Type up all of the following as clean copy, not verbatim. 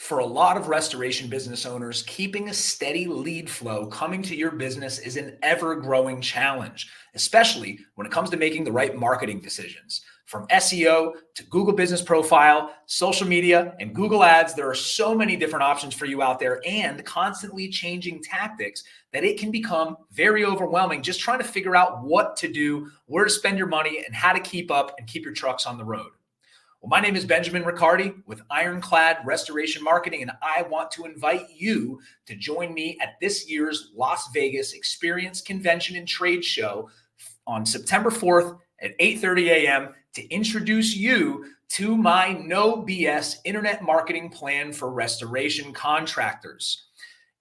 For a lot of restoration business owners, keeping a steady lead flow coming to your business is an ever-growing challenge, especially when it comes to making the right marketing decisions. From SEO to Google Business Profile, social media, and Google Ads, there are so many different options for you out there and constantly changing tactics that it can become very overwhelming just trying to figure out what to do, where to spend your money, and how to keep up and keep your trucks on the road. Well, my name is Benjamin Riccardi with Ironclad Restoration Marketing, and I want to invite you to join me at this year's Las Vegas Experience Convention and Trade Show on September 4th at 8:30 a.m. to introduce you to my no BS internet marketing plan for restoration contractors.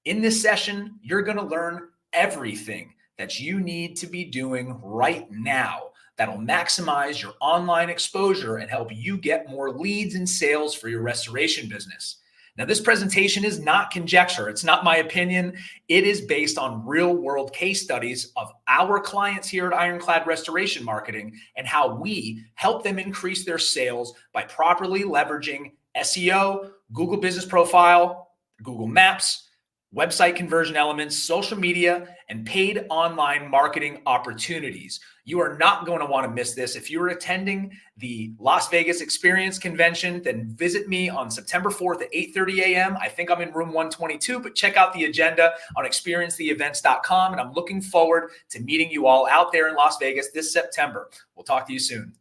In this session, you're going to learn everything that you need to be doing right now that'll maximize your online exposure and help you get more leads and sales for your restoration business. Now, this presentation is not conjecture. It's not my opinion. It is based on real-world case studies of our clients here at Ironclad Restoration Marketing and how we help them increase their sales by properly leveraging SEO, Google Business Profile, Google Maps, website conversion elements, social media, and paid online marketing opportunities. You are not going to want to miss this. If you're attending the Las Vegas Experience Convention, then visit me on September 4th at 8:30 a.m. I think I'm in room 122, but check out the agenda on experiencetheevents.com. And I'm looking forward to meeting you all out there in Las Vegas this September. We'll talk to you soon.